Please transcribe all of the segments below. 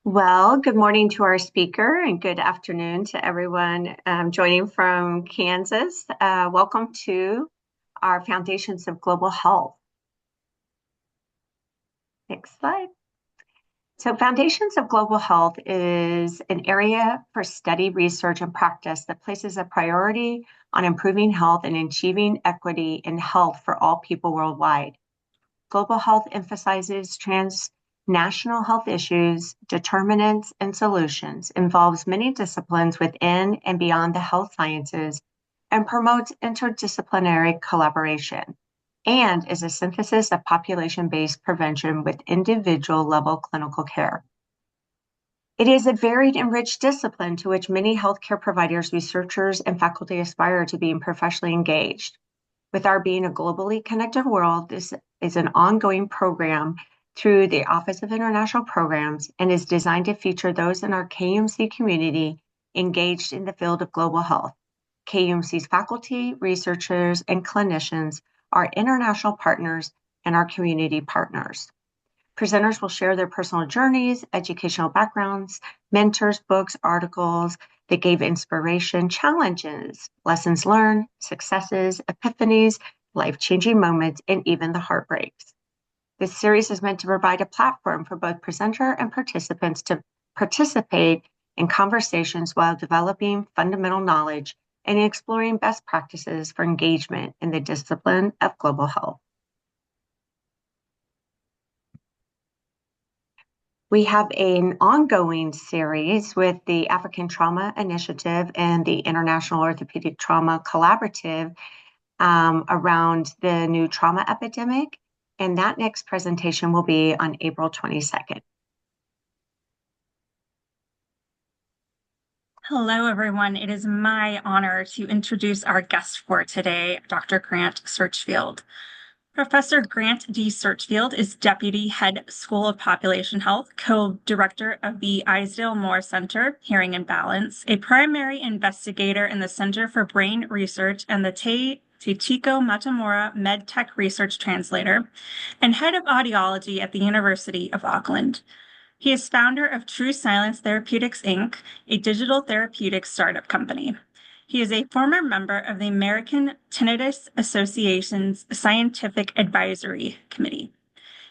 Well, good morning to our speaker and good afternoon to everyone joining from Kansas. Welcome to our Foundations of Global Health. Next slide. So Foundations of Global Health is an area for study, research, and practice that places a priority on improving health and achieving equity in health for all people worldwide. Global health emphasizes transnational health issues, determinants, and solutions, involves many disciplines within and beyond the health sciences, and promotes interdisciplinary collaboration, and is a synthesis of population-based prevention with individual-level clinical care. It is a varied and rich discipline to which many healthcare providers, researchers, and faculty aspire to being professionally engaged. With our being a globally connected world, this is an ongoing program through the Office of International Programs and is designed to feature those in our KUMC community engaged in the field of global health. KUMC's faculty, researchers, and clinicians are international partners and our community partners. Presenters will share their personal journeys, educational backgrounds, mentors, books, articles that gave inspiration, challenges, lessons learned, successes, epiphanies, life-changing moments, and even the heartbreaks. This series is meant to provide a platform for both presenter and participants to participate in conversations while developing fundamental knowledge and exploring best practices for engagement in the discipline of global health. We have an ongoing series with the African Trauma Initiative and the International Orthopedic Trauma Collaborative around the new trauma epidemic, and that next presentation will be on April 22nd. Hello, everyone. It is my honor to introduce our guest for today, Dr. Grant Searchfield. Professor Grant D. Searchfield is Deputy Head School of Population Health, Co-Director of the Isdale Moore Center, Hearing and Balance, a primary investigator in the Center for Brain Research and the Te-Chico Matamora MedTech Research Translator, and Head of Audiology at the University of Auckland. He is founder of True Silence Therapeutics, Inc., a digital therapeutics startup company. He is a former member of the American Tinnitus Association's Scientific Advisory Committee.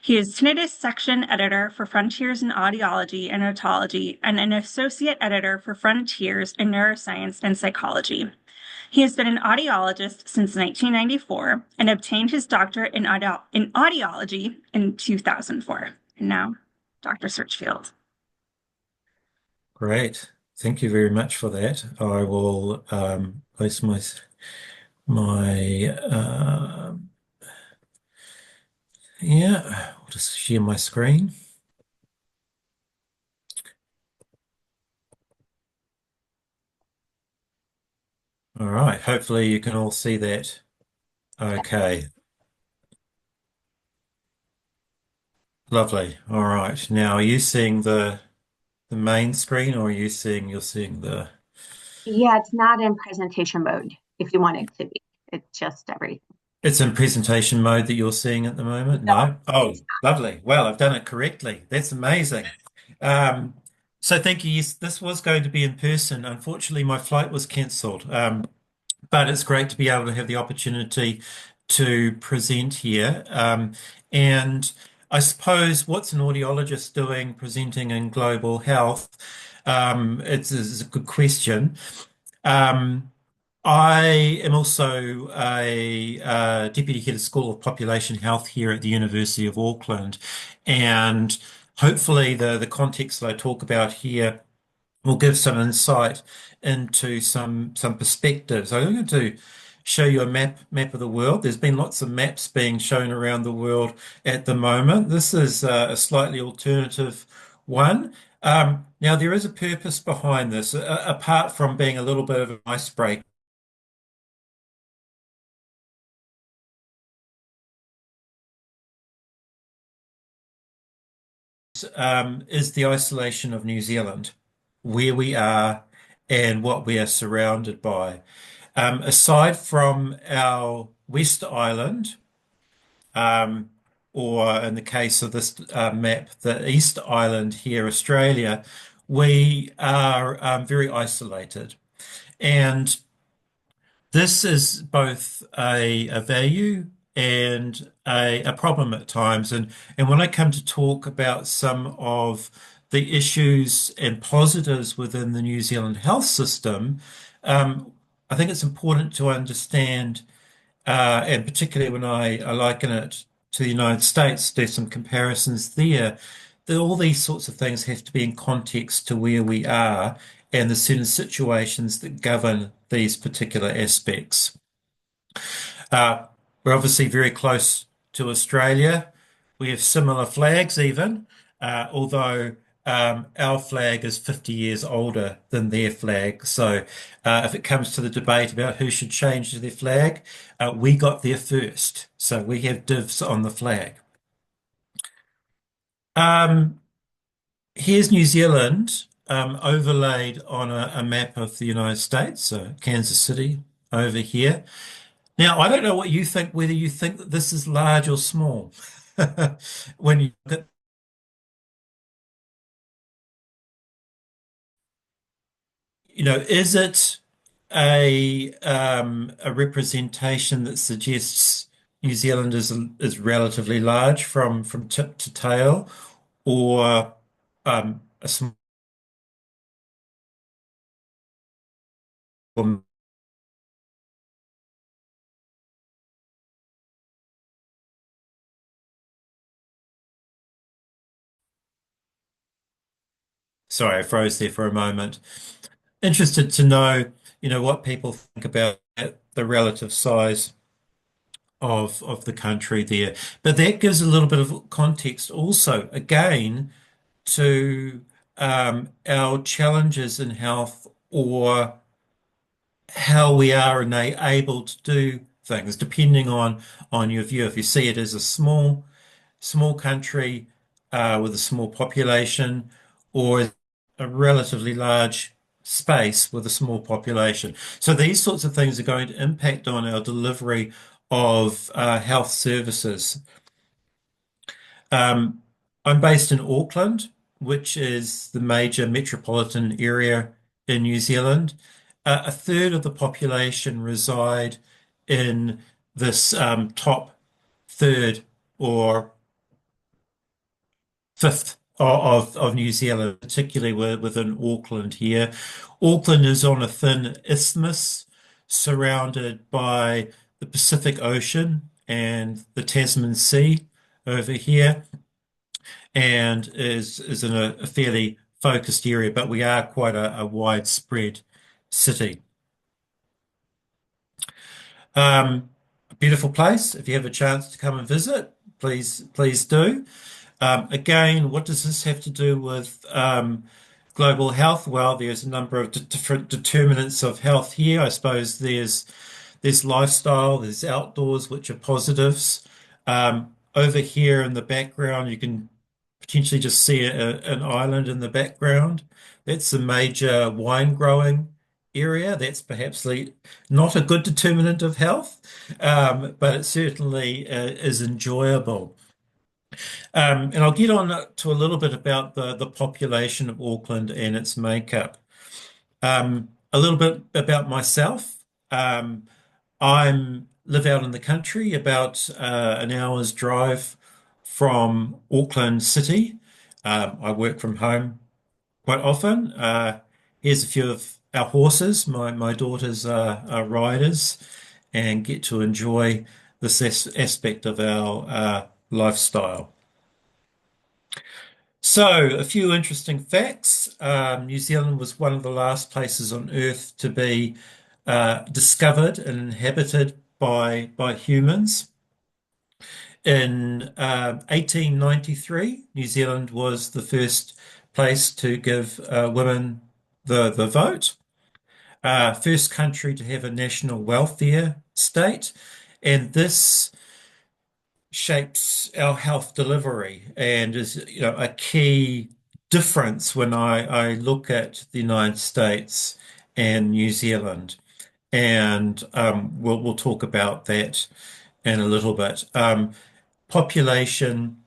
He is Tinnitus Section Editor for Frontiers in Audiology and Otology and an Associate Editor for Frontiers in Neuroscience and Psychology. He has been an audiologist since 1994 and obtained his doctorate in audiology in 2004. And now, Dr. Searchfield. Great. Thank you very much for that. I will place I'll just share my screen. All right. Hopefully you can all see that. Okay. Lovely. All right. Now, are you seeing the main screen, or you're seeing the? Yeah, it's not in presentation mode if you want it to be. It's just everything. It's in presentation mode that you're seeing at the moment? No, No? Oh, it's lovely. Well, I've done it correctly. That's amazing. So thank you. Yes, this was going to be in person. Unfortunately, my flight was cancelled. But it's great to be able to have the opportunity to present here. And I suppose what's an audiologist doing presenting in global health? It's a good question. I am also a deputy head of School of Population Health here at the University of Auckland, and hopefully the context that I talk about here will give some insight into some perspectives. I'm going to show you a map of the world. There's been lots of maps being shown around the world at the moment. This is a slightly alternative one. Now there is a purpose behind this, apart from being a little bit of an icebreaker. Is the isolation of New Zealand, where we are and what we are surrounded by. Aside from our West Island, or in the case of this map, the East Island here, Australia, we are very isolated. And this is both a value and a problem at times. And when I come to talk about some of the issues and positives within the New Zealand health system, um, I think it's important to understand, and particularly when I liken it to the United States, do some comparisons there, that all these sorts of things have to be in context to where we are and the certain situations that govern these particular aspects. Uh, we're obviously very close to Australia. We have similar flags, even, although our flag is 50 years older than their flag. So, if it comes to the debate about who should change their flag, we got there first. So, we have dibs on the flag. Um, Here's New Zealand overlaid on a map of the United States. So, Kansas City over here. Now, I don't know what you think, whether you think that this is large or small. When you look at, is it a representation that suggests New Zealand is relatively large from tip to tail, or a small? Sorry, I froze there for a moment. Interested to know, what people think about the relative size of the country there. But that gives a little bit of context also, again, to our challenges in health, or how we are able to do things, depending on your view. If you see it as a small country with a small population, or a relatively large space with a small population. So these sorts of things are going to impact on our delivery of health services. Um, I'm based in Auckland, which is the major metropolitan area in New Zealand. A third of the population reside in this top third or fifth of New Zealand, particularly within Auckland here. Auckland is on a thin isthmus surrounded by the Pacific Ocean and the Tasman Sea over here, and is in a fairly focused area, but we are quite a widespread city. A beautiful place. If you have a chance to come and visit, please do. Again, what does this have to do with global health? Well, there's a number of different determinants of health here. I suppose there's lifestyle, there's outdoors, which are positives. Over here in the background, you can potentially just see an island in the background. That's a major wine growing area. That's perhaps not a good determinant of health, but it certainly is enjoyable. And I'll get on to a little bit about the population of Auckland and its makeup. A little bit about myself. I live out in the country, about an hour's drive from Auckland City. I work from home quite often. Here's a few of our horses. My daughters are riders and get to enjoy this aspect of our lifestyle. So, a few interesting facts. New Zealand was one of the last places on Earth to be discovered and inhabited by humans. In 1893, New Zealand was the first place to give women the vote. First country to have a national welfare state, and this shapes our health delivery and is, a key difference when I look at the United States and New Zealand. And we'll talk about that in a little bit. population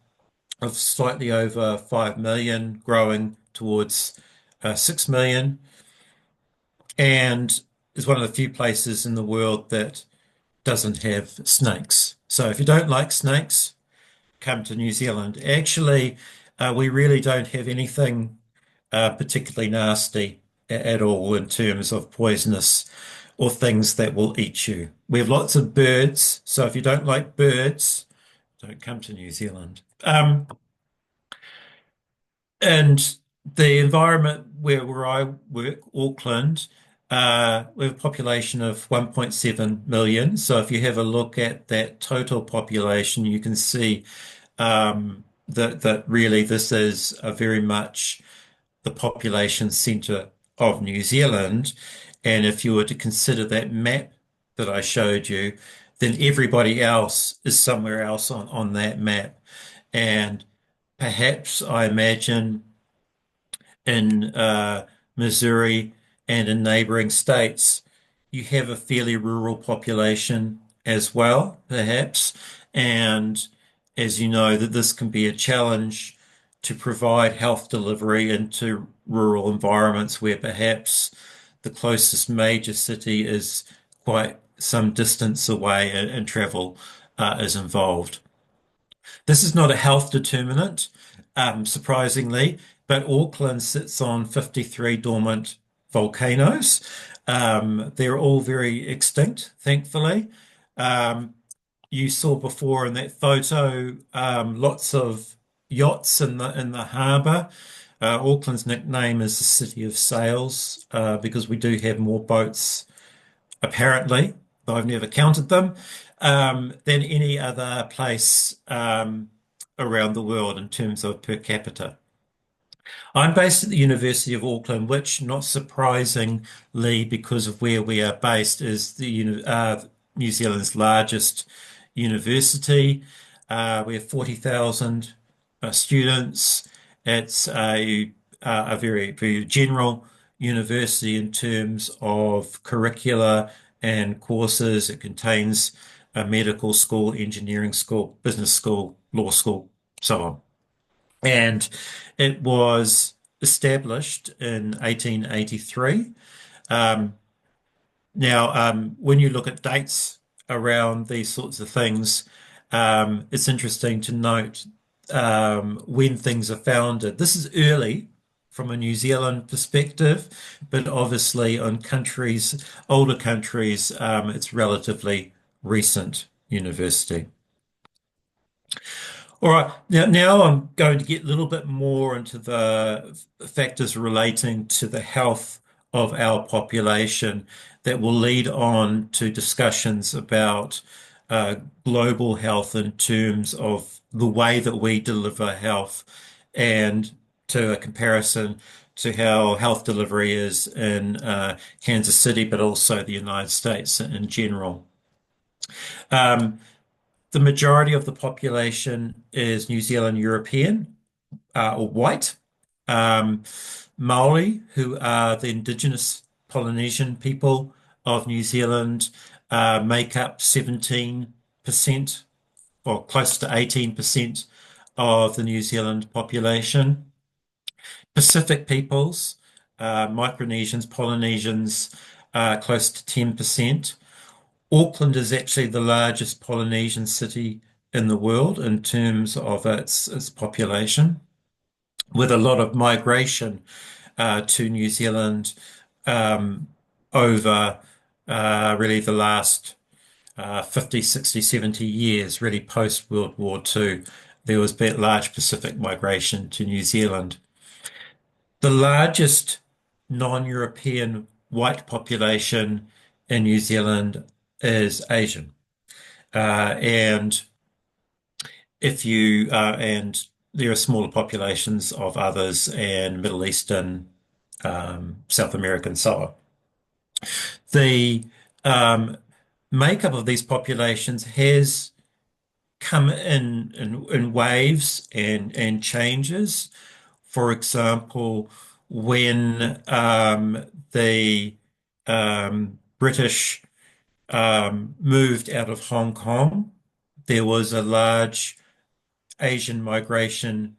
of slightly over 5 million, growing towards 6 million, and is one of the few places in the world that doesn't have snakes. So if you don't like snakes, come to New Zealand. Actually, we really don't have anything particularly nasty at all in terms of poisonous or things that will eat you. We have lots of birds, so if you don't like birds, don't come to New Zealand. And the environment where I work, Auckland, we have a population of 1.7 million. So if you have a look at that total population, you can see that really this is a very much the population centre of New Zealand. And if you were to consider that map that I showed you, then everybody else is somewhere else on that map. And perhaps I imagine in Missouri and in neighboring states, you have a fairly rural population as well, perhaps. And as you know, that this can be a challenge to provide health delivery into rural environments where perhaps the closest major city is quite some distance away and travel is involved. This is not a health determinant, surprisingly, but Auckland sits on 53 dormant volcanoes. They're all very extinct, thankfully. Um, you saw before in that photo lots of yachts in the harbour. Auckland's nickname is the City of Sails because we do have more boats apparently, though I've never counted them, than any other place around the world in terms of per capita. I'm based at the University of Auckland, which, not surprisingly, because of where we are based, is New Zealand's largest university. We have 40,000 students. It's a very, very general university in terms of curricula and courses. It contains a medical school, engineering school, business school, law school, so on. And it was established in 1883. Um, when you look at dates around these sorts of things, it's interesting to note when things are founded. This is early from a New Zealand perspective, but obviously on countries, older countries, it's relatively recent university. All right, now I'm going to get a little bit more into the factors relating to the health of our population that will lead on to discussions about global health in terms of the way that we deliver health and to a comparison to how health delivery is in Kansas City, but also the United States in general. The majority of the population is New Zealand European or white. Um, Maori, who are the indigenous Polynesian people of New Zealand, make up 17% or close to 18% of the New Zealand population. Pacific peoples, Micronesians, Polynesians, close to 10%. Auckland is actually the largest Polynesian city in the world in terms of its population, with a lot of migration to New Zealand over really the last 50, 60, 70 years, really post World War II. There was large Pacific migration to New Zealand. The largest non-European white population in New Zealand is Asian. And if you and there are smaller populations of others and Middle Eastern, South American, so on. The makeup of these populations has come in waves and changes. For example, when the British moved out of Hong Kong, there was a large Asian migration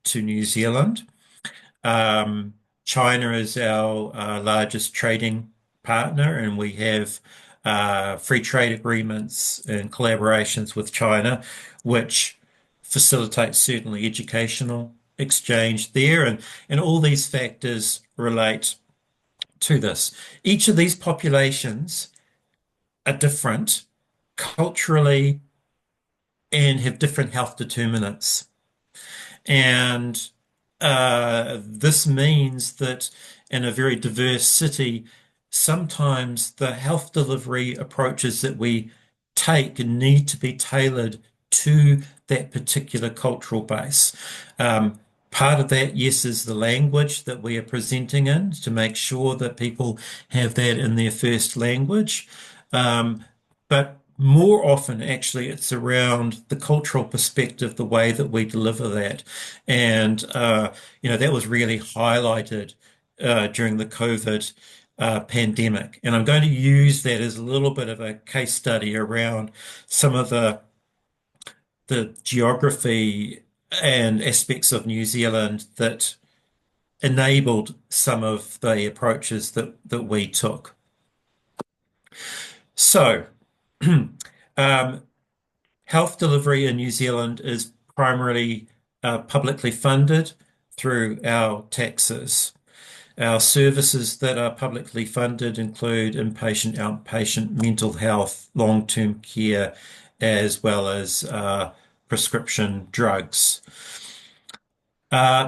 to New Zealand. Um, China is our largest trading partner, and we have free trade agreements and collaborations with China, which facilitates certainly educational exchange there. And all these factors relate to this. Each of these populations are different culturally and have different health determinants. And this means that in a very diverse city, sometimes the health delivery approaches that we take need to be tailored to that particular cultural base. Um, Part of that, yes, is the language that we are presenting in to make sure that people have that in their first language. Um, but more often, actually, it's around the cultural perspective, the way that we deliver that. And, that was really highlighted during the COVID pandemic. And I'm going to use that as a little bit of a case study around some of the geography and aspects of New Zealand that enabled some of the approaches that we took. So, um, health delivery in New Zealand is primarily publicly funded through our taxes. Our services that are publicly funded include inpatient, outpatient, mental health, long-term care, as well as prescription drugs.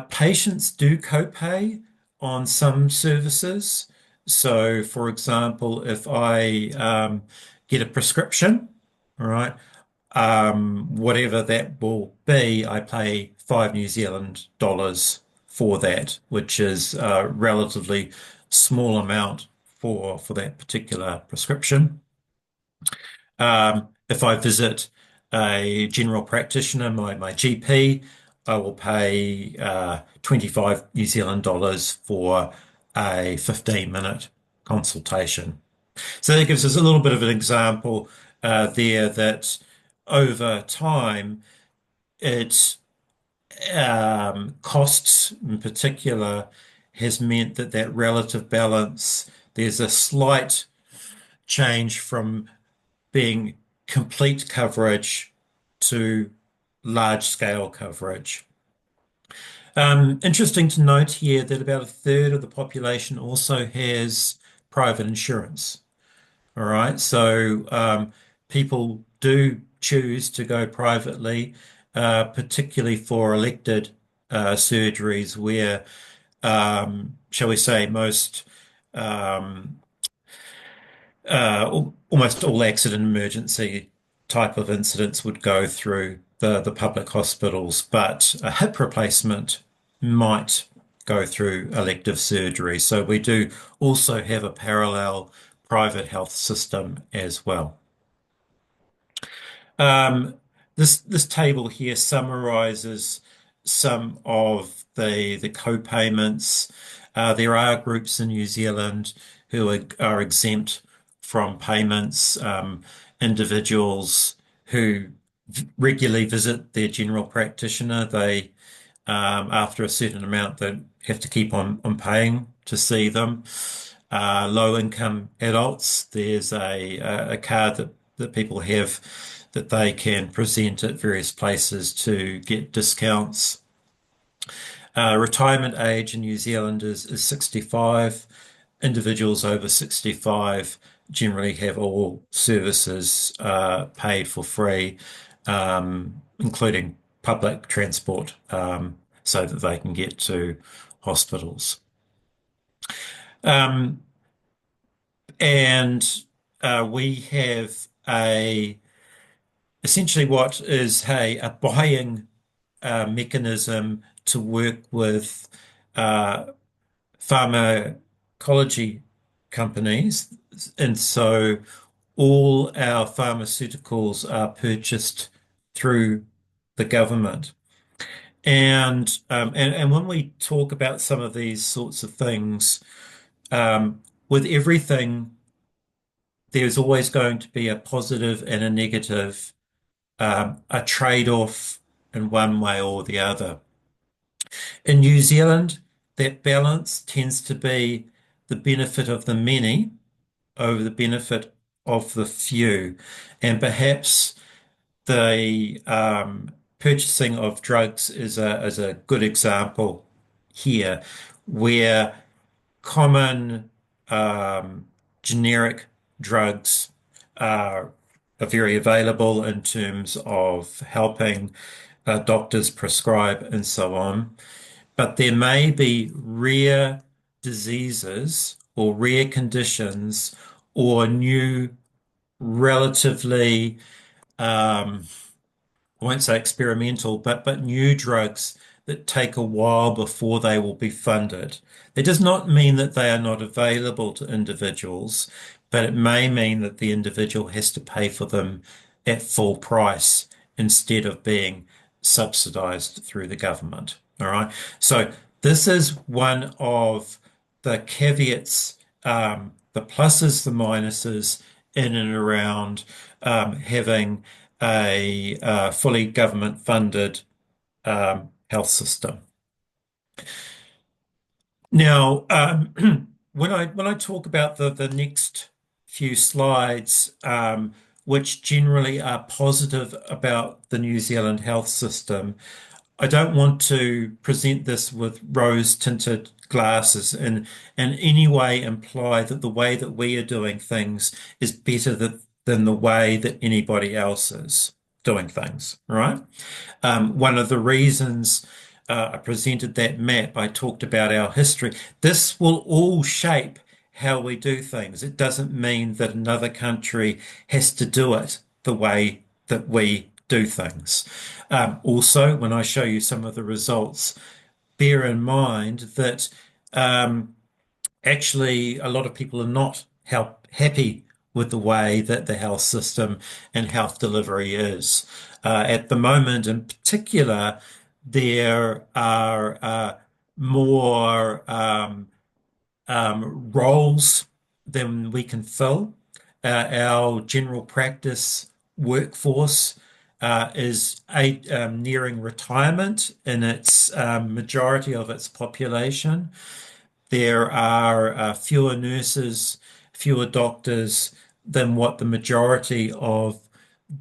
Patients do copay on some services. So, for example, if I get a prescription, all right, whatever that will be, I pay 5 New Zealand dollars for that, which is a relatively small amount for that particular prescription. If I visit a general practitioner, my GP, I will pay 25 New Zealand dollars for a 15-minute consultation. So that gives us a little bit of an example there that over time, it costs in particular has meant that that relative balance, there's a slight change from being complete coverage to large scale coverage. Interesting to note here that about a third of the population also has private insurance. All right. So people do choose to go privately, particularly for elected surgeries where, shall we say, most um, almost all accident emergency type of incidents would go through the public hospitals, but a hip replacement might go through elective surgery. So we do also have a parallel private health system as well. Um, this table here summarizes some of the co-payments. There are groups in New Zealand who are exempt from payments. Individuals who regularly visit their general practitioner, they after a certain amount, they have to keep on paying to see them. Low income adults, there's a card that people have that they can present at various places to get discounts. Retirement age in New Zealand is 65. Individuals over 65 generally have all services paid for free, including public transport, so that they can get to hospitals. Um, and we have essentially what is, hey, a buying mechanism to work with uh, pharmacology companies. And so all our pharmaceuticals are purchased through the government. And when we talk about some of these sorts of things, with everything, there's always going to be a positive and a negative, a trade-off in one way or the other. In New Zealand, that balance tends to be the benefit of the many over the benefit of the few. And perhaps the purchasing of drugs is a good example here, where common generic drugs are very available in terms of helping doctors prescribe and so on. But there may be rare diseases or rare conditions or new, relatively I won't say experimental, but new drugs that take a while before they will be funded. It does not mean that they are not available to individuals, but it may mean that the individual has to pay for them at full price instead of being subsidized through the government. All right. So this is one of the caveats, the pluses, the minuses in and around having a fully government funded health system. Now, when I talk about the next few slides, which generally are positive about the New Zealand health system, I don't want to present this with rose-tinted glasses and in any way imply that the way that we are doing things is better than the way that anybody else is doing things, right? One of the reasons I presented that map, I talked about our history. This will all shape how we do things. It doesn't mean that another country has to do it the way that we do things. Also, when I show you some of the results, bear in mind that actually a lot of people are not happy with the way that the health system and health delivery is. At the moment, in particular, there are more roles than we can fill. Our general practice workforce is nearing retirement in its majority of its population. There are fewer nurses, fewer doctors than what the majority of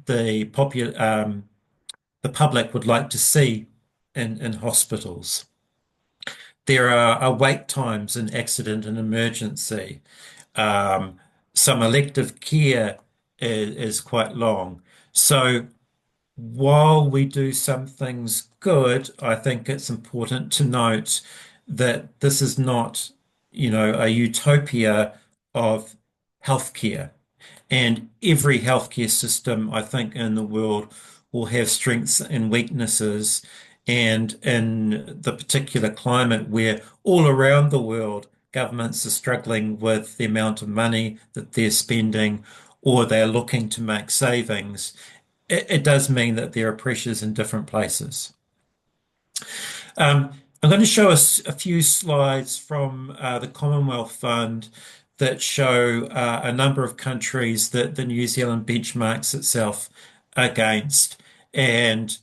the public would like to see in hospitals. There are wait times in accident and emergency. Um, some elective care is quite long. So while we do some things good, I think it's important to note that this is not, a utopia of healthcare. And every healthcare system, I think, in the world will have strengths and weaknesses. And in the particular climate where all around the world governments are struggling with the amount of money that they're spending or they're looking to make savings, it does mean that there are pressures in different places. I'm going to show us a few slides from the Commonwealth Fund that show a number of countries that the New Zealand benchmarks itself against. And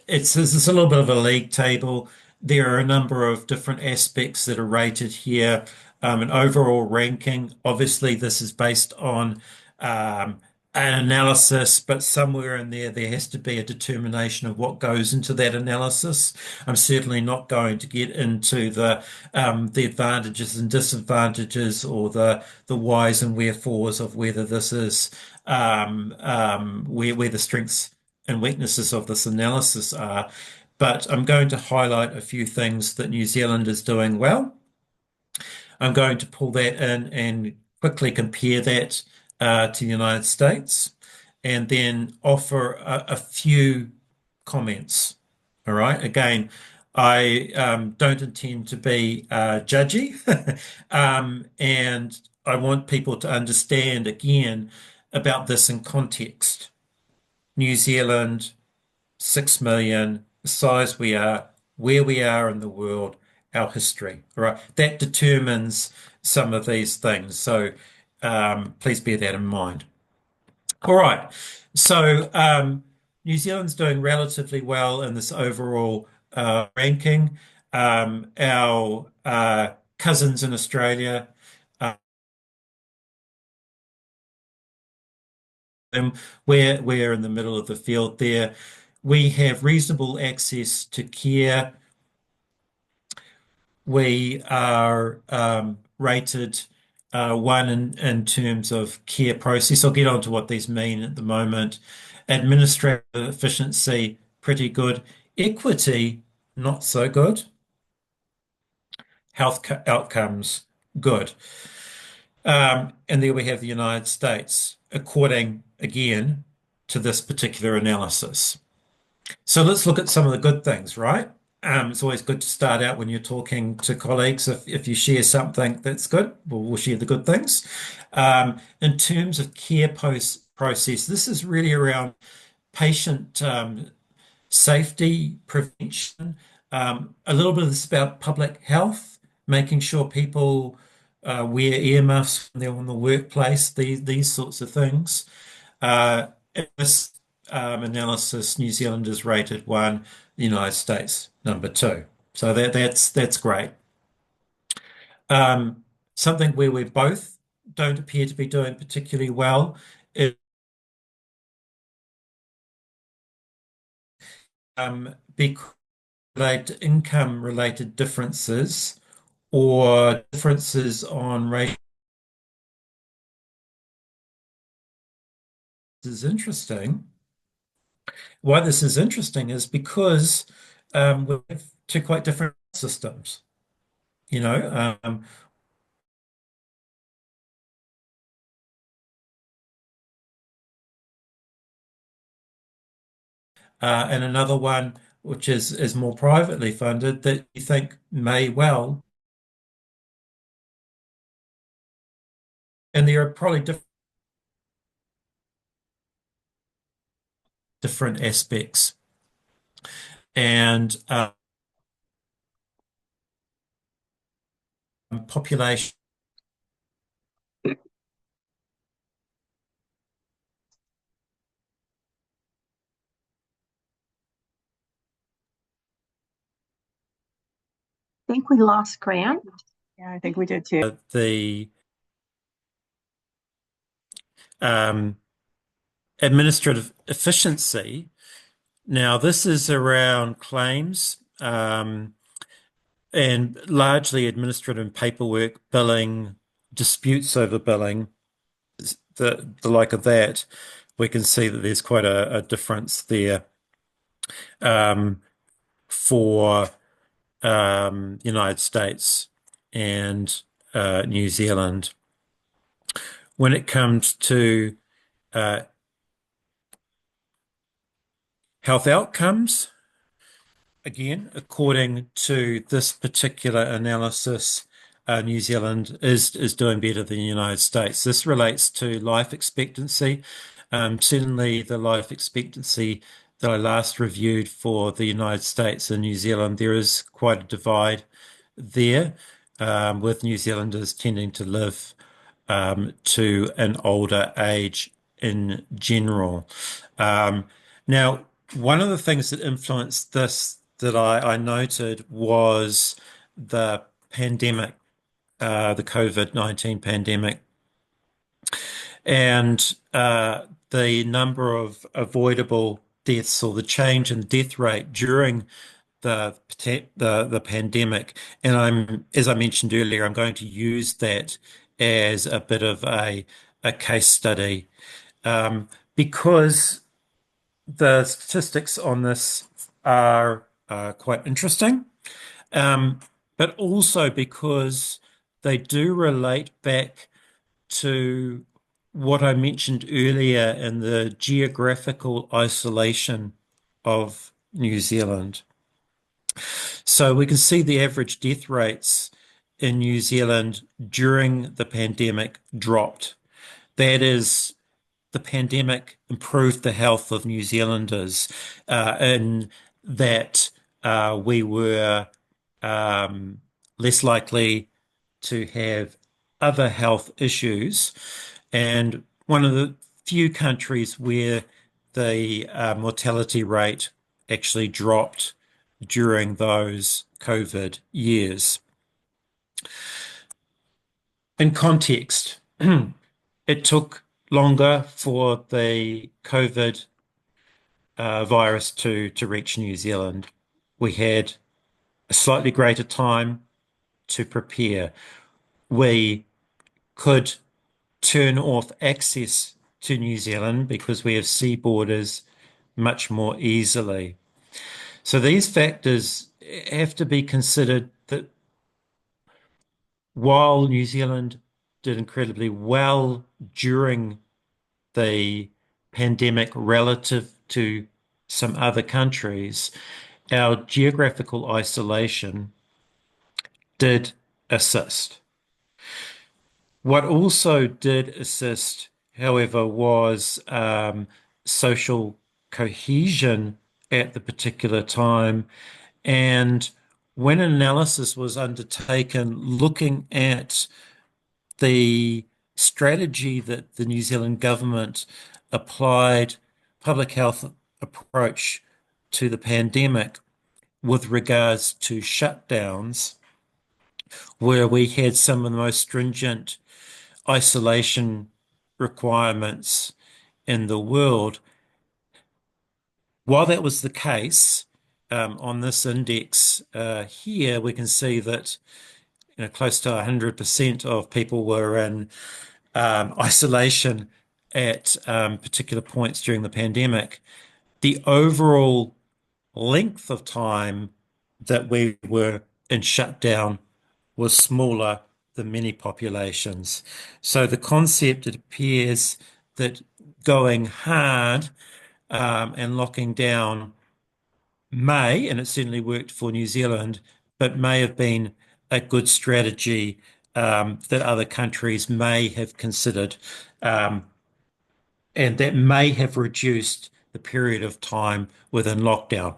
it's a little bit of a league table. There are a number of different aspects that are rated here. An overall ranking. Obviously, this is based on an analysis, but somewhere in there has to be a determination of what goes into that analysis. I'm certainly not going to get into the advantages and disadvantages or the whys and wherefores of whether this is where the strengths and weaknesses of this analysis are. But I'm going to highlight a few things that New Zealand is doing well. I'm going to pull that in and quickly compare that to the United States and then offer a few comments. All right. Again, I don't intend to be judgy, and I want people to understand again about this in context. New Zealand, 6 million, the size we are, where we are in the world, our history. All right. That determines some of these things. So please bear that in mind. All right. So New Zealand's doing relatively well in this overall ranking. Our cousins in Australia, um, we're in the middle of the field there. We have reasonable access to care. We are rated one in terms of care process. I'll get on to what these mean at the moment. Administrative efficiency, pretty good. Equity, not so good. Outcomes, good. And there we have the United States, according again to this particular analysis. So let's look at some of the good things, right? It's always good to start out when you're talking to colleagues. If you share something that's good, we'll share the good things. In terms of care post process, this is really around patient safety, prevention, a little bit of this about public health, making sure people wear earmuffs when they're in the workplace, these sorts of things. In this analysis, New Zealand is rated one, the United States number two. So that's great. Something where we both don't appear to be doing particularly well is because related to income-related differences or differences on race is interesting. Why this is interesting is because we have two quite different systems. You know, and another one which is more privately funded that you think may well, and there are probably different aspects. And population. I think we lost Grant. Yeah, I think we did too. The administrative efficiency. Now, this is around claims and largely administrative paperwork, billing, disputes over billing, the like of that. We can see that there's quite a difference there for the United States and New Zealand. When it comes to health outcomes, again, according to this particular analysis, New Zealand is doing better than the United States. This relates to life expectancy. Certainly, the life expectancy that I last reviewed for the United States and New Zealand, there is quite a divide there, with New Zealanders tending to live to an older age in general. Now, one of the things that influenced this that I noted was the pandemic, the COVID-19 pandemic, and the number of avoidable deaths or the change in death rate during the pandemic. And as I mentioned earlier, I'm going to use that as a bit of a case study because the statistics on this are quite interesting, but also because they do relate back to what I mentioned earlier in the geographical isolation of New Zealand. So we can see the average death rates in New Zealand during the pandemic dropped. That is, the pandemic improved the health of New Zealanders in that we were less likely to have other health issues. And one of the few countries where the mortality rate actually dropped during those COVID years. In context, it took longer for the COVID virus to reach New Zealand. We had a slightly greater time to prepare. We could turn off access to New Zealand because we have sea borders much more easily. So these factors have to be considered, that while New Zealand did incredibly well during the pandemic relative to some other countries, our geographical isolation did assist. What also did assist, however, was social cohesion at the particular time. And when an analysis was undertaken looking at the strategy that the New Zealand government applied, public health approach to the pandemic with regards to shutdowns, where we had some of the most stringent isolation requirements in the world. While that was the case, on this index here, we can see that close to 100% of people were in isolation at particular points during the pandemic. The overall length of time that we were in shutdown was smaller than many populations. So the concept, it appears, that going hard and locking down may, and it certainly worked for New Zealand, but may have been a good strategy that other countries may have considered, and that may have reduced the period of time within lockdown.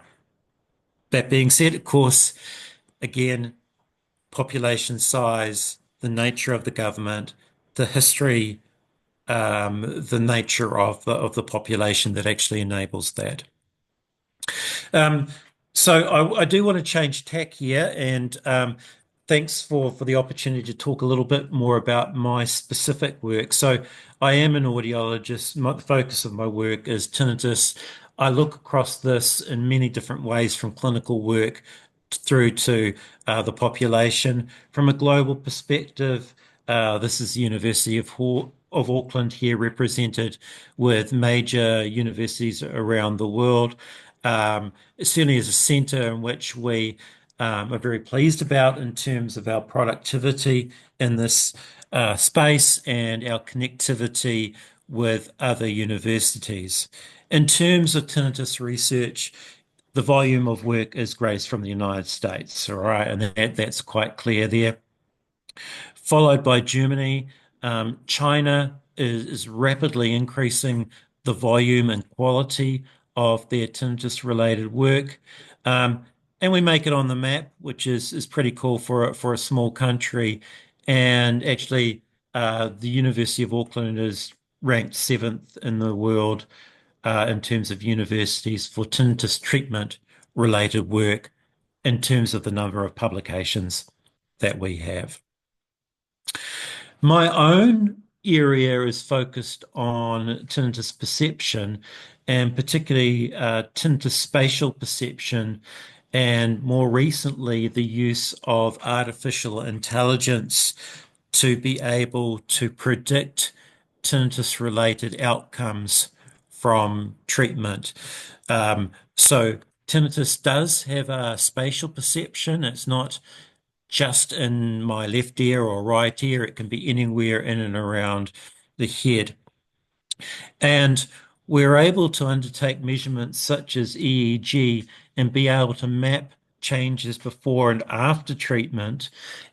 That being said, of course, again, population size, the nature of the government, the history, the nature of the population that actually enables that. So I do want to change tack here, and thanks for the opportunity to talk a little bit more about my specific work. So I am an audiologist. The focus of my work is tinnitus. I look across this in many different ways, from clinical work through to the population. From a global perspective, this is the University of Auckland here, represented with major universities around the world. It certainly is a centre in which we are very pleased about in terms of our productivity in this space and our connectivity with other universities. In terms of tinnitus research, the volume of work is greatest from the United States, all right, and that's quite clear there. Followed by Germany. China is rapidly increasing the volume and quality of their tinnitus-related work. And we make it on the map, which is pretty cool for a small country. And actually, the University of Auckland is ranked 7th in the world in terms of universities for tinnitus treatment-related work in terms of the number of publications that we have. My own area is focused on tinnitus perception, and particularly tinnitus spatial perception, and more recently the use of artificial intelligence to be able to predict tinnitus-related outcomes from treatment. So tinnitus does have a spatial perception. It's not just in my left ear or right ear. It can be anywhere in and around the head. And we're able to undertake measurements such as EEG and be able to map changes before and after treatment,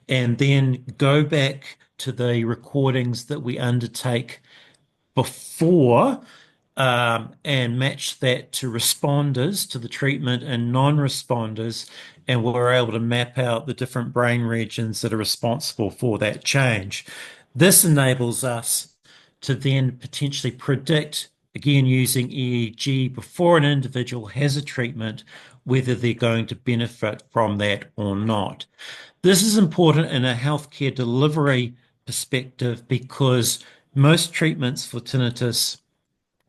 and then go back to the recordings that we undertake before and match that to responders to the treatment and non-responders, and we're able to map out the different brain regions that are responsible for that change. This enables us to then potentially predict again, using EEG before an individual has a treatment, whether they're going to benefit from that or not. This is important in a healthcare delivery perspective because most treatments for tinnitus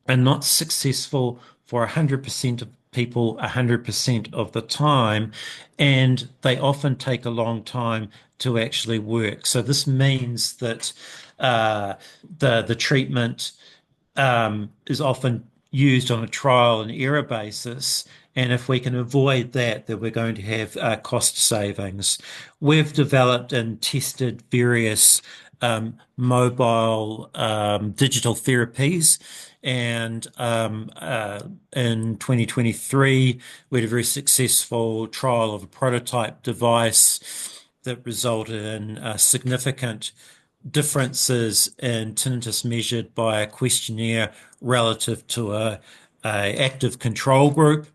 are not successful for 100% of people 100% of the time, and they often take a long time to actually work. So this means that the treatment is often used on a trial and error basis. And if we can avoid that, then we're going to have cost savings. We've developed and tested various mobile digital therapies. And in 2023, we had a very successful trial of a prototype device that resulted in significant differences in tinnitus measured by a questionnaire relative to a active control group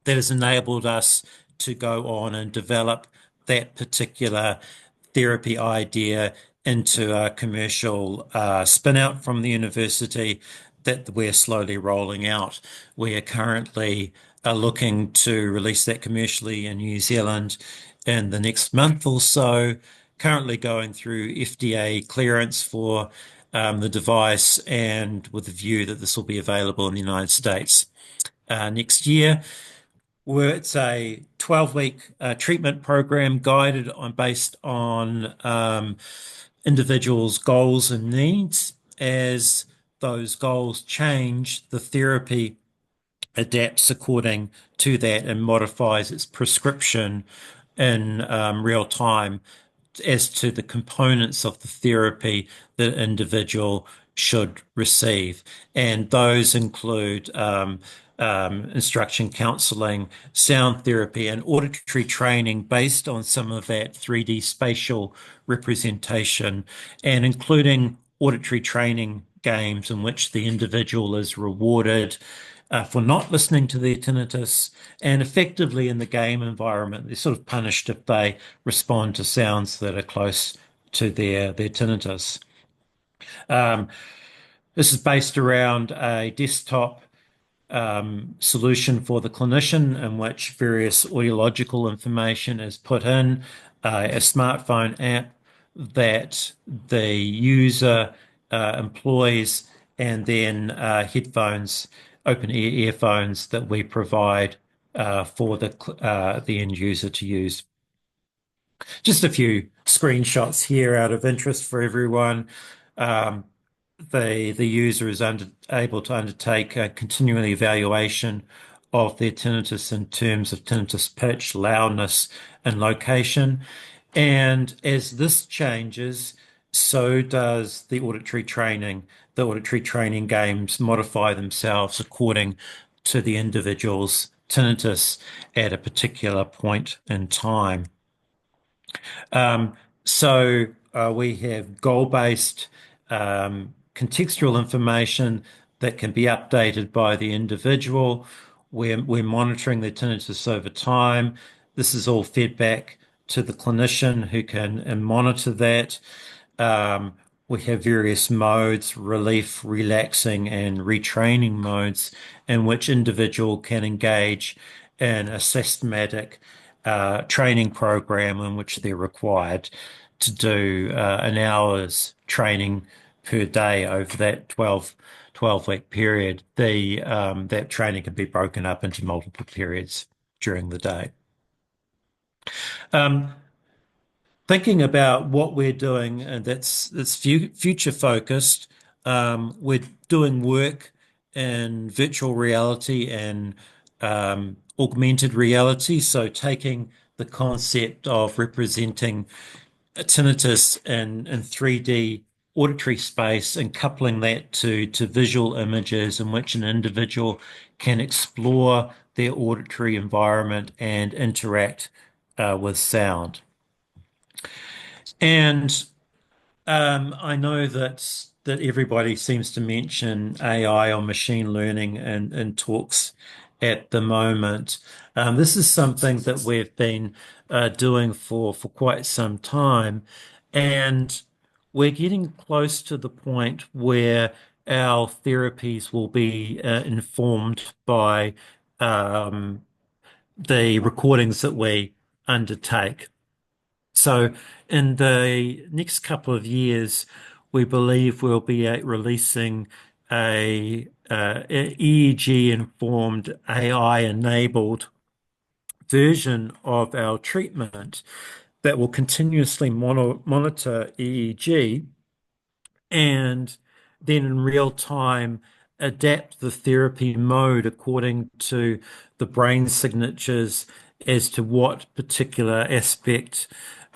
that has enabled us to go on and develop that particular therapy idea into a commercial spin out from the university that we're slowly rolling out. We are currently looking to release that commercially in New Zealand in the next month or so, currently going through FDA clearance for the device and with the view that this will be available in the United States next year. Where it's a 12-week treatment program guided on based on individuals' goals and needs. As those goals change, the therapy adapts according to that and modifies its prescription in real time as to the components of the therapy that individual should receive. And those include instruction counseling, sound therapy, and auditory training based on some of that 3D spatial representation, and including auditory training games in which the individual is rewarded for not listening to their tinnitus, and effectively in the game environment, they're sort of punished if they respond to sounds that are close to their tinnitus. This is based around a desktop solution for the clinician in which various audiological information is put in, a smartphone app that the user employs, and then headphones, open ear earphones that we provide for the end user to use. Just a few screenshots here out of interest for everyone. The user is able to undertake a continual evaluation of their tinnitus in terms of tinnitus pitch, loudness, and location. And as this changes, so does the auditory training. The auditory training games modify themselves according to the individual's tinnitus at a particular point in time. So we have goal-based contextual information that can be updated by the individual. We're monitoring their tinnitus over time. This is all fed back to the clinician who can monitor that. We have various modes, relief, relaxing, and retraining modes in which individual can engage in a systematic training program in which they're required to do an hour's training per day over that 12-week period. That training can be broken up into multiple periods during the day. Thinking about what we're doing, and that's future focused. We're doing work in virtual reality and augmented reality. So taking the concept of representing a tinnitus in 3D auditory space and coupling that to visual images in which an individual can explore their auditory environment and interact with sound. And I know that everybody seems to mention AI or machine learning in talks at the moment. This is something that we've been doing for quite some time, and we're getting close to the point where our therapies will be informed by um, the recordings that we undertake. So in the next couple of years, we believe we'll be releasing a EEG-informed, AI-enabled version of our treatment that will continuously monitor EEG and then in real time adapt the therapy mode according to the brain signatures as to what particular aspect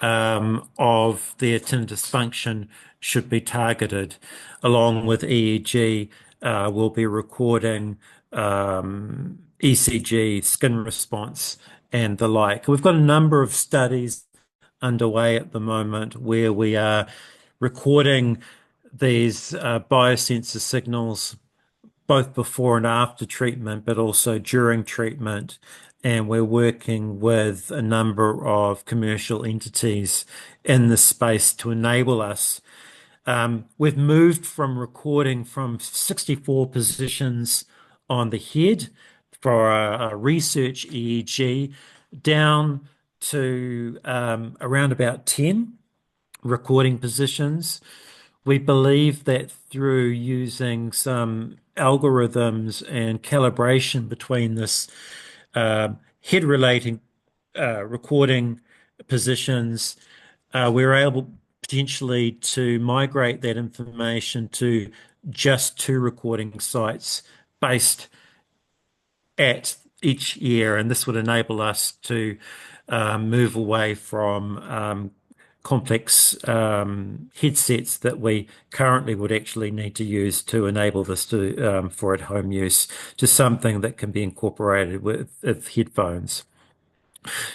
of their tinnitus function should be targeted. Along with EEG, we'll be recording ECG, skin response, and the like. We've got a number of studies underway at the moment where we are recording these biosensor signals both before and after treatment, but also during treatment. And we're working with a number of commercial entities in this space to enable us. We've moved from recording from 64 positions on the head for a research EEG down to around about 10 recording positions. We believe that through using some algorithms and calibration between this head relating recording positions, we're able potentially to migrate that information to just 2 recording sites based at each year, and this would enable us to move away from complex headsets that we currently would actually need to use to enable this to for at-home use to something that can be incorporated with headphones.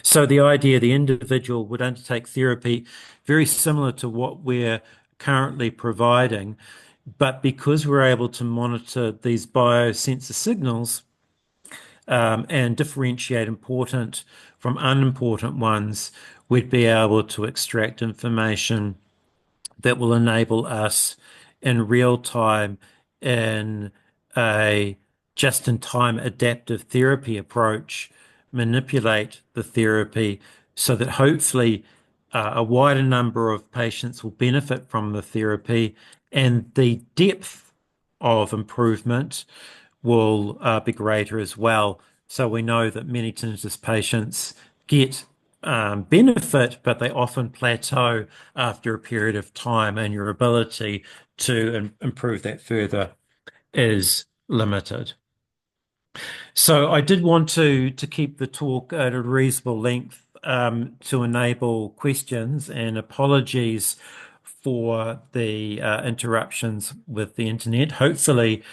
So the idea the individual would undertake therapy very similar to what we're currently providing, but because we're able to monitor these biosensor signals and differentiate important from unimportant ones, we'd be able to extract information that will enable us in real time in a just-in-time adaptive therapy approach, manipulate the therapy so that hopefully a wider number of patients will benefit from the therapy and the depth of improvement will be greater as well. So we know that many tinnitus patients get benefit, but they often plateau after a period of time, and your ability to improve that further is limited. So I did want to keep the talk at a reasonable length to enable questions, and apologies for the interruptions with the internet. Hopefully,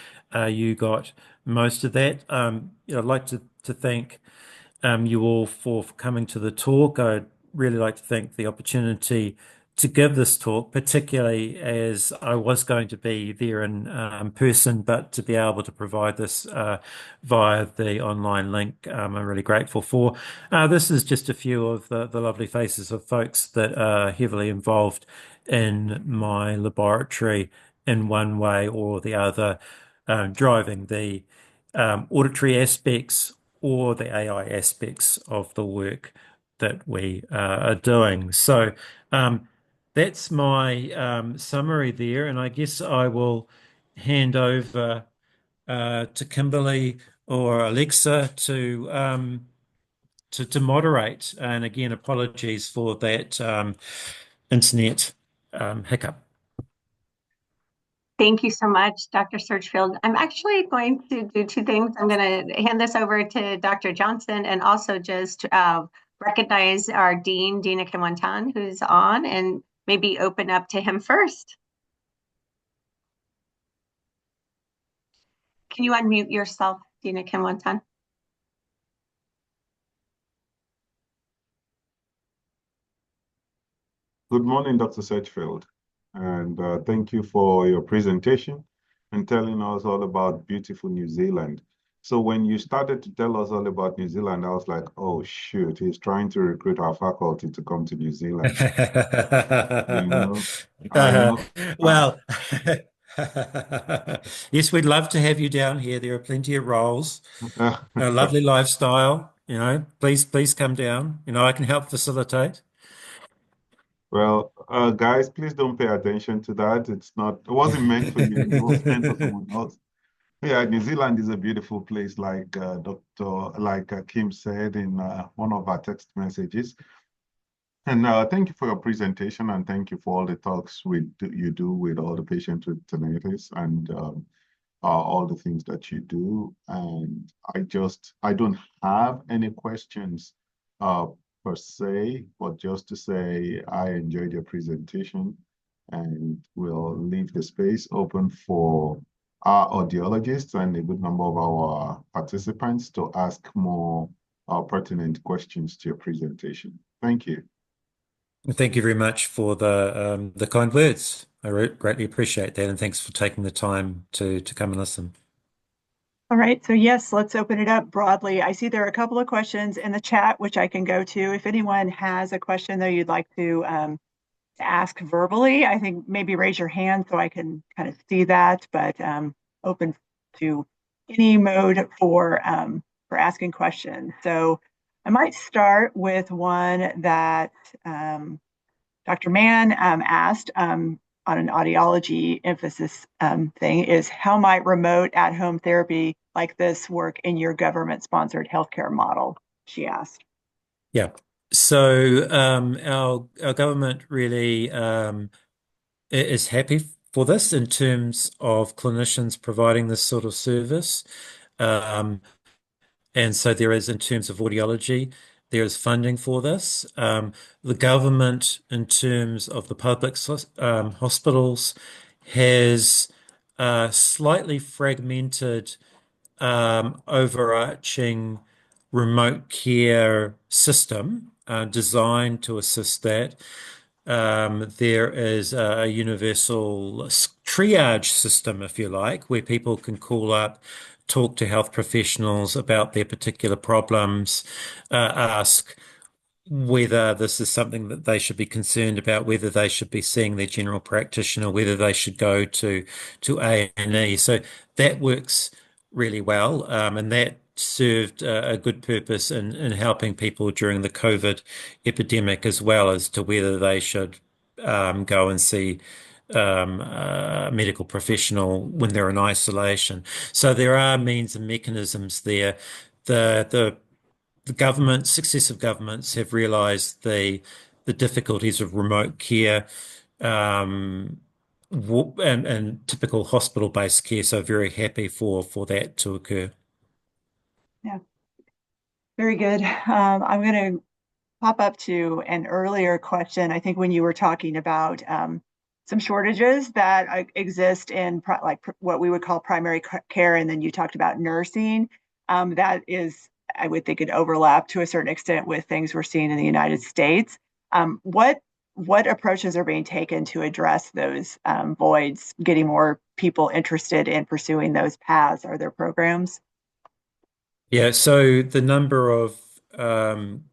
you got most of that. I'd like to thank you all for coming to the talk. I'd really like to thank the opportunity to give this talk, particularly as I was going to be there in person, but to be able to provide this via the online link, I'm really grateful for. This is just a few of the lovely faces of folks that are heavily involved in my laboratory in one way or the other, driving the auditory aspects or the AI aspects of the work that we are doing. So that's my summary there, and I guess I will hand over to Kimberly or Alexa to moderate. And again, apologies for that internet hiccup. Thank you so much, Dr. Searchfield. I'm actually going to do 2 things. I'm going to hand this over to Dr. Johnson and also just recognize our Dean, Dina Kimwantan, who's on, and maybe open up to him first. Can you unmute yourself, Dina Kimwantan? Good morning, Dr. Searchfield, and thank you for your presentation and telling us all about beautiful New Zealand. So when you started to tell us all about New Zealand, I was like, oh, shoot, he's trying to recruit our faculty to come to New Zealand. You know, I know. Well, Yes, we'd love to have you down here. There are plenty of roles, a lovely lifestyle. Please come down. I can help facilitate. Well, guys, please don't pay attention to that. It wasn't meant for you. It was meant for someone else. Yeah, New Zealand is a beautiful place, like Kim said in one of our text messages. And thank you for your presentation, and thank you for all the talks you do with all the patients with tinnitus and all the things that you do. And I don't have any questions uh, per se, but just to say I enjoyed your presentation, and we'll leave the space open for our audiologists and a good number of our participants to ask more pertinent questions to your presentation. Thank you. Thank you very much for the kind words. I greatly appreciate that, and thanks for taking the time to come and listen. All right, so yes, let's open it up broadly. I see there are a couple of questions in the chat, which I can go to. If anyone has a question, though, you'd like to ask verbally, I think maybe raise your hand so I can kind of see that, but open to any mode for asking questions. So I might start with one that Dr. Mann asked on an audiology emphasis thing is how might remote at-home therapy like this work in your government-sponsored healthcare model, she asked. Yeah. So our government really is happy for this in terms of clinicians providing this sort of service. And so there is, in terms of audiology, there is funding for this. The government, in terms of the public hospitals, has slightly fragmented overarching remote care system designed to assist that. There is a universal triage system, if you like, where people can call up, talk to health professionals about their particular problems, ask whether this is something that they should be concerned about, whether they should be seeing their general practitioner, whether they should go to A&E. So that works really well, and that served a good purpose in helping people during the COVID epidemic, as well as to whether they should go and see a medical professional when they're in isolation. So there are means and mechanisms there. The government, successive governments have realised the difficulties of remote care and typical hospital-based care. So very happy for that to occur. Yeah, very good. I'm going to pop up to an earlier question. I think when you were talking about some shortages that exist in what we would call primary care, and then you talked about nursing. That is, I would think, an overlap to a certain extent with things we're seeing in the United States. What approaches are being taken to address those voids, getting more people interested in pursuing those paths? Are there programs? Yeah, so the number of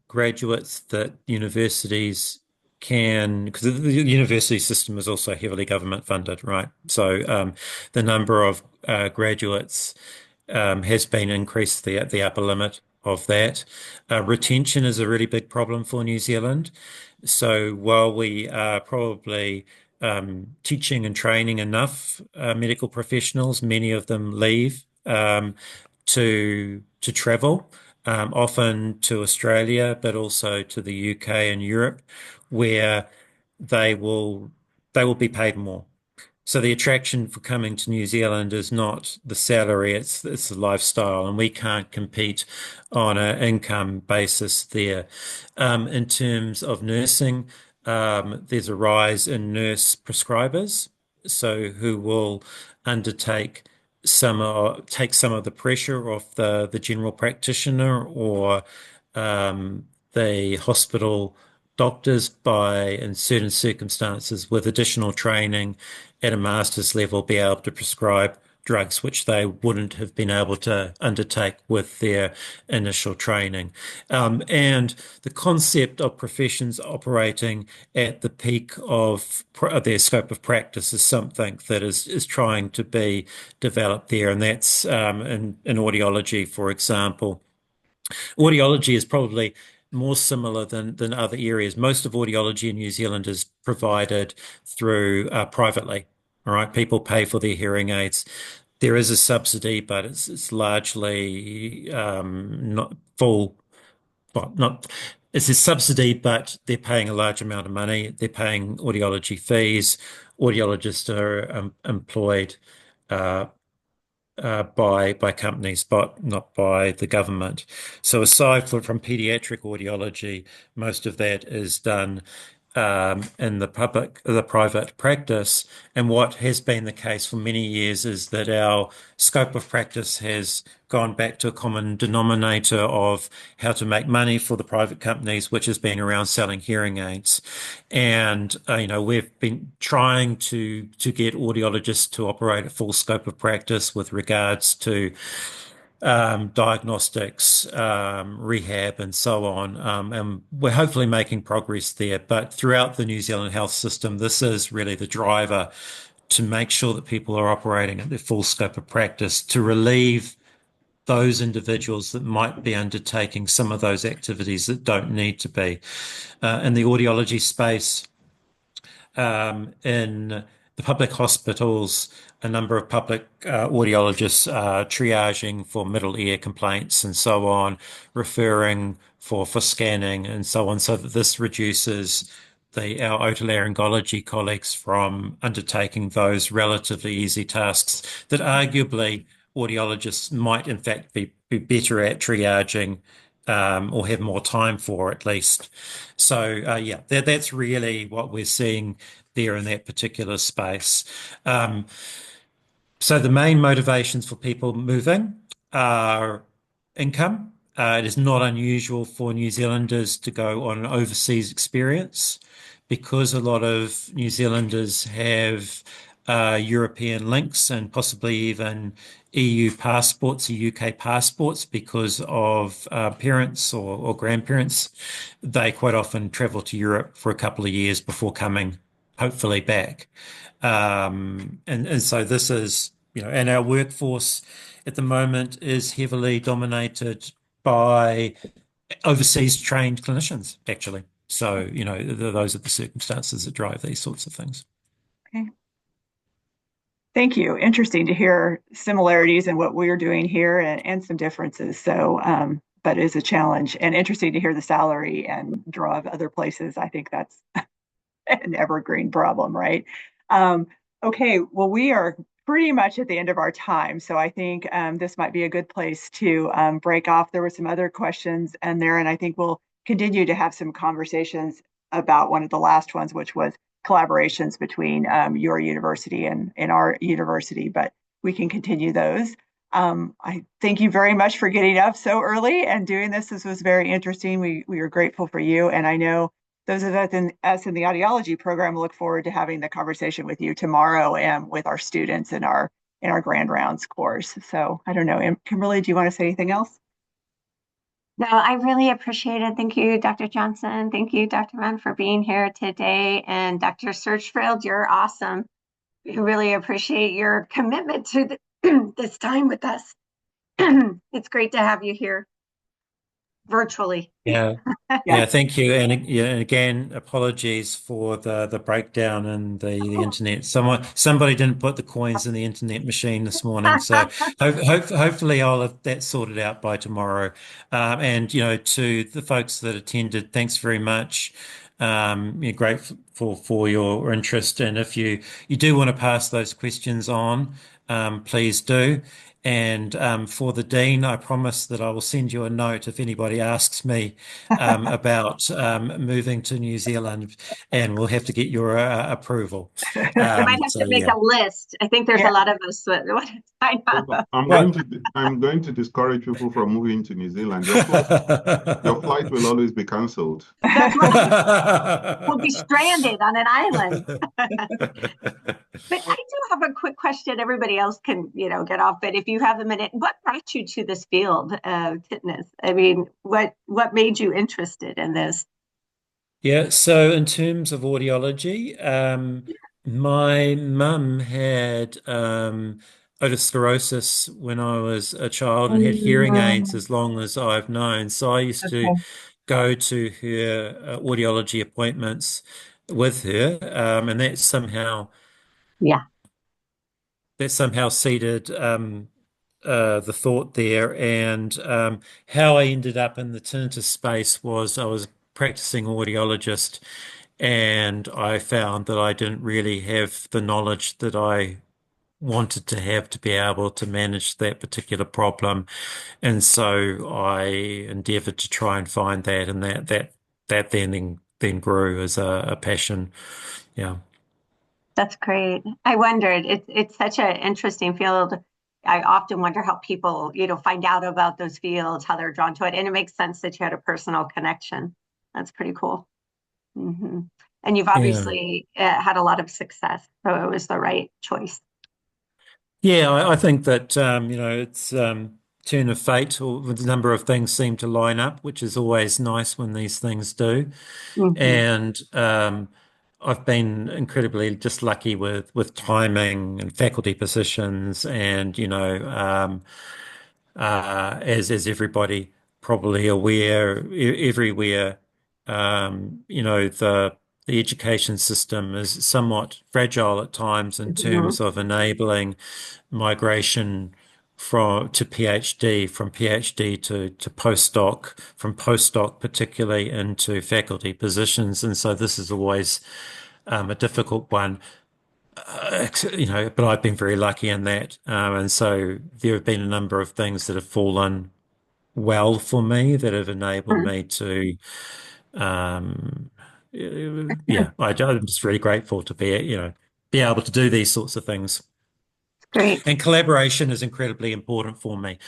graduates that universities can, because the university system is also heavily government funded, right? So the number of graduates has been increased, the upper limit of that. Retention is a really big problem for New Zealand. So while we are probably teaching and training enough medical professionals, many of them leave to travel, often to Australia, but also to the UK and Europe, where they will be paid more. So the attraction for coming to New Zealand is not the salary, it's the lifestyle, and we can't compete on an income basis there. In terms of nursing, there's a rise in nurse prescribers, so who will undertake take some of the pressure off the general practitioner or the hospital doctors by, in certain circumstances, with additional training at a master's level, be able to prescribe drugs, which they wouldn't have been able to undertake with their initial training. And the concept of professions operating at the peak of their scope of practice is something that is trying to be developed there. And that's in audiology, for example. Audiology is probably more similar than other areas. Most of audiology in New Zealand is provided through privately. All right, people pay for their hearing aids. There is a subsidy, but it's largely not full. Well, not it's a subsidy, but they're paying a large amount of money. They're paying audiology fees. Audiologists are employed uh, by companies, but not by the government. So aside from pediatric audiology, most of that is done in the private practice. And what has been the case for many years is that our scope of practice has gone back to a common denominator of how to make money for the private companies, which has been around selling hearing aids. And we've been trying to get audiologists to operate a full scope of practice with regards to diagnostics, rehab, and so on. And we're hopefully making progress there. But throughout the New Zealand health system, this is really the driver to make sure that people are operating at their full scope of practice to relieve those individuals that might be undertaking some of those activities that don't need to be. In the audiology space, in the public hospitals, a number of public audiologists are triaging for middle ear complaints and so on, referring for scanning and so on, so that this reduces our otolaryngology colleagues from undertaking those relatively easy tasks that arguably audiologists might in fact be better at triaging or have more time for at least. So yeah, that's really what we're seeing there in that particular space. So the main motivations for people moving are income. It is not unusual for New Zealanders to go on an overseas experience because a lot of New Zealanders have European links and possibly even EU passports or UK passports because of parents or grandparents. They quite often travel to Europe for a couple of years before coming, hopefully back. And so this is, and our workforce at the moment is heavily dominated by overseas trained clinicians, actually. So, those are the circumstances that drive these sorts of things. Okay. Thank you. Interesting to hear similarities in what we're doing here and some differences. So, but it is a challenge, and interesting to hear the salary and draw of other places. I think that's an evergreen problem, right? Okay, well, we are pretty much at the end of our time. So I think this might be a good place to break off. There were some other questions in there, and I think we'll continue to have some conversations about one of the last ones, which was collaborations between your university and our university, but we can continue those. I thank you very much for getting up so early and doing this. This was very interesting. We are grateful for you. And I know those of us in the audiology program look forward to having the conversation with you tomorrow and with our students in our Grand Rounds course. So I don't know, Kimberly, do you want to say anything else? No, I really appreciate it. Thank you, Dr. Johnson. Thank you, Dr. Mann, for being here today. And Dr. Searchfield, you're awesome. We really appreciate your commitment to this time with us. It's great to have you here virtually. Yeah. Yeah, thank you. And again, apologies for the breakdown in the internet. Somebody didn't put the coins in the internet machine this morning, so hopefully I'll have that sorted out by tomorrow. And to the folks that attended, thanks very much. Grateful for your interest, and if you do want to pass those questions on, please do. And for the Dean, I promise that I will send you a note if anybody asks me about moving to New Zealand, and we'll have to get your approval. You might have to make a list. I think there's a lot of us that want to sign up. I'm going to discourage people from moving to New Zealand. Your flight will always be cancelled. That's right. We'll be stranded on an island. But I do have a quick question. Everybody else can, get off. But if you have a minute, what brought you to this field of fitness? I mean, what made you interested in this? Yeah, so in terms of audiology, my mum had otosterosis when I was a child and had hearing aids Mm, as long as I've known. So I used to okay. go to her audiology appointments with her, and Yeah. that somehow seeded the thought there. And how I ended up in the tinnitus space was I was practicing audiologist, and I found that I didn't really have the knowledge that I wanted to have to be able to manage that particular problem. And so I endeavored to try and find that, and that then grew as a passion. Yeah. That's great. I wondered, it's such an interesting field. I often wonder how people, find out about those fields, how they're drawn to it. And it makes sense that you had a personal connection. That's pretty cool. hmm And you've Yeah. obviously had a lot of success, so it was the right choice. Yeah, I think that it's turn of fate, or the number of things seem to line up, which is always nice when these things do. hmm And I've been incredibly just lucky with timing and faculty positions, and as everybody probably aware, everywhere, the education system is somewhat fragile at times in hmm terms of enabling migration to PhD, from PhD to postdoc, from postdoc particularly into faculty positions, and so this is always a difficult one. But I've been very lucky in that, and so there have been a number of things that have fallen well for me that have enabled me to, um, yeah, I'm just really grateful to be able to do these sorts of things. Great. And collaboration is incredibly important for me.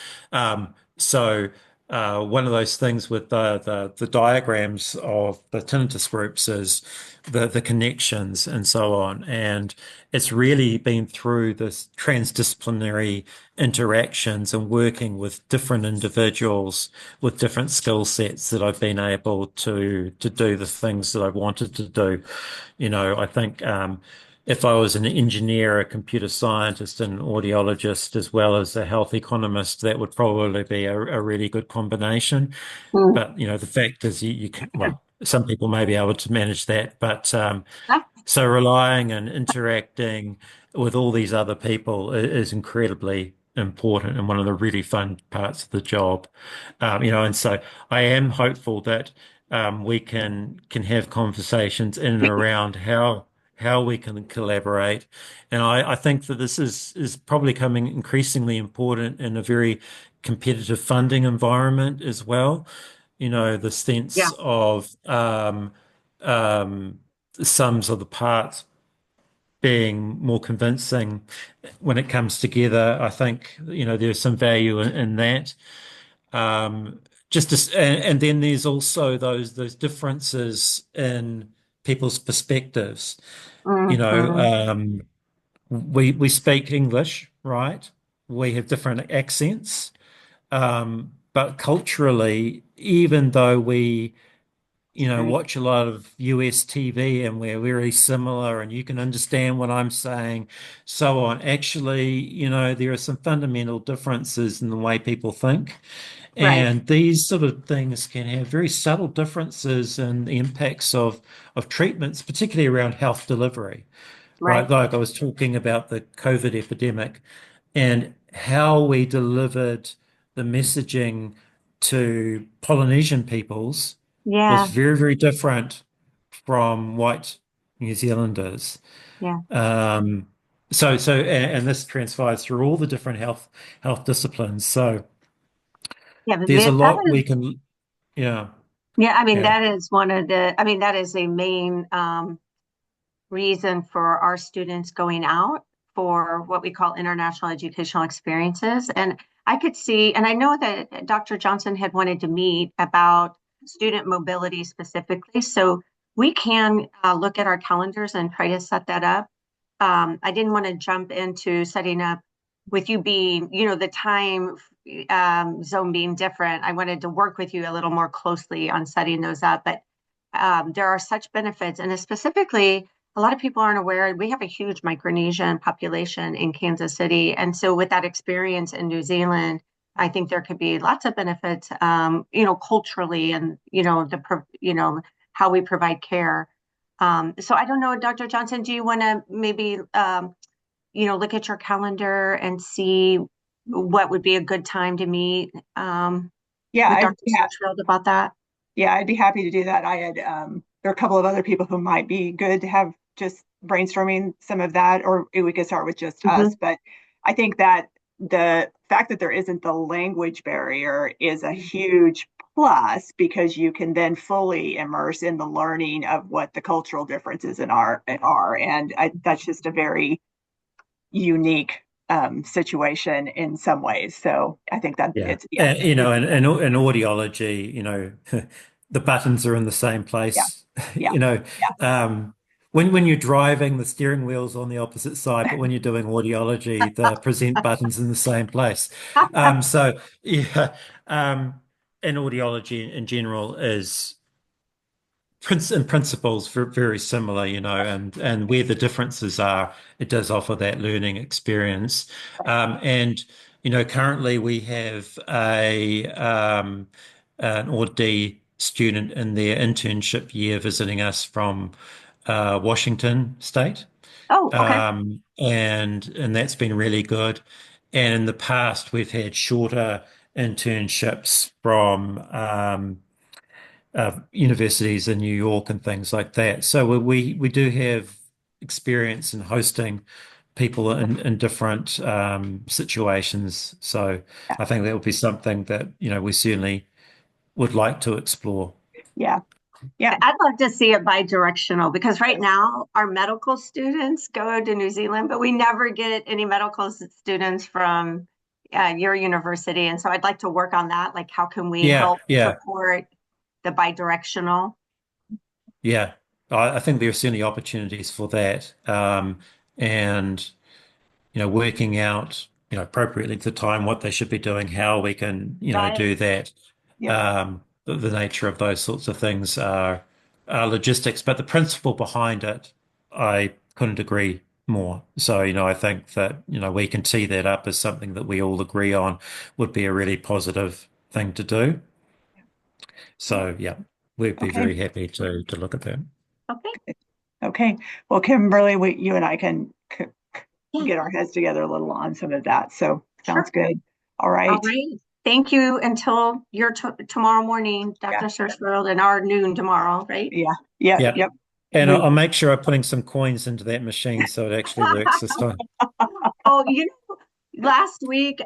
So one of those things with the diagrams of the tinnitus groups is the connections and so on. And it's really been through this transdisciplinary interactions and working with different individuals with different skill sets that I've been able to do the things that I wanted to do. I think if I was an engineer, a computer scientist, an audiologist, as well as a health economist, that would probably be a really good combination. Mm. But the fact is, you can, well, some people may be able to manage that, but Ah, so relying and interacting with all these other people is incredibly important and one of the really fun parts of the job. And so I am hopeful that we can have conversations in and around how we can collaborate. And I think that this is probably becoming increasingly important in a very competitive funding environment as well. The yeah. sense of the sums of the parts being more convincing when it comes together. I think, there's some value in that. And then there's also those differences in people's perspectives. You know, hmm um, we speak English, right? We have different accents, but culturally, even though we Right. watch a lot of US TV and we're very similar and you can understand what I'm saying, so on. Actually, there are some fundamental differences in the way people think. Right. And these sort of things can have very subtle differences in the impacts of treatments, particularly around health delivery, right? Right. Like I was talking about the COVID epidemic and how we delivered the messaging to Polynesian peoples was Yeah. very, very different from white New Zealanders. Yeah. Um, and this transpires through all the different health disciplines. So Yeah. But there's a that lot we is, can, yeah, yeah. I mean, yeah. that is one of that is a main reason for our students going out for what we call international educational experiences. And I could see, and I know that Dr. Johnson had wanted to meet about student mobility specifically. So we can look at our calendars and try to set that up. I didn't want to jump into setting up with you being, the time zone being different. I wanted to work with you a little more closely on setting those up. But there are such benefits, and specifically, a lot of people aren't aware we have a huge Micronesian population in Kansas City, and so with that experience in New Zealand, I think there could be lots of benefits, culturally, and how we provide care. So I don't know, Dr. Johnson, do you want to maybe look at your calendar and see what would be a good time to meet Yeah, with Dr. Searchfield about that? Yeah, I'd be happy to do that. I had there are a couple of other people who might be good to have just brainstorming some of that, or we could start with just us. But I think that the fact that there isn't the language barrier is a huge plus, because you can then fully immerse in the learning of what the cultural differences are. And that's just a very unique situation in some ways. So I think that it's in audiology, the buttons are in the same yeah, place. yeah, When you're driving, the steering wheel's on the opposite side, but when you're doing audiology, the present button's in the same place. So yeah, and audiology in general is in principles very similar, and where the differences are, it does offer that learning experience. And currently we have an Aud student in their internship year visiting us from Washington State. Oh, okay. And that's been really good. And in the past, we've had shorter internships from universities in New York and things like that. So we do have experience in hosting people in different situations. So I think that would be something that, we certainly would like to explore. yeah. Yeah. I'd love to see it bi-directional, because right now our medical students go to New Zealand, but we never get any medical students from your university. And so I'd like to work on that. Like, how can we help support the bi-directional? Yeah, I think there are certainly opportunities for that. And, working out, appropriately at the time what they should be doing, how we can, do that. Yeah. The nature of those sorts of things are logistics, but the principle behind it, I couldn't agree more. So, I think that, we can tee that up as something that we all agree on would be a really positive thing to do. So, yeah, we'd be very happy to look at that. Okay. Okay. Well, Kimberly, you and I can get our heads together a little on some of that. So sounds good. All right. All right. Thank you until your tomorrow morning, Dr. Searchfield, and our noon tomorrow, right? Yep. And I'll make sure I'm putting some coins into that machine so it actually works this time. Oh, last week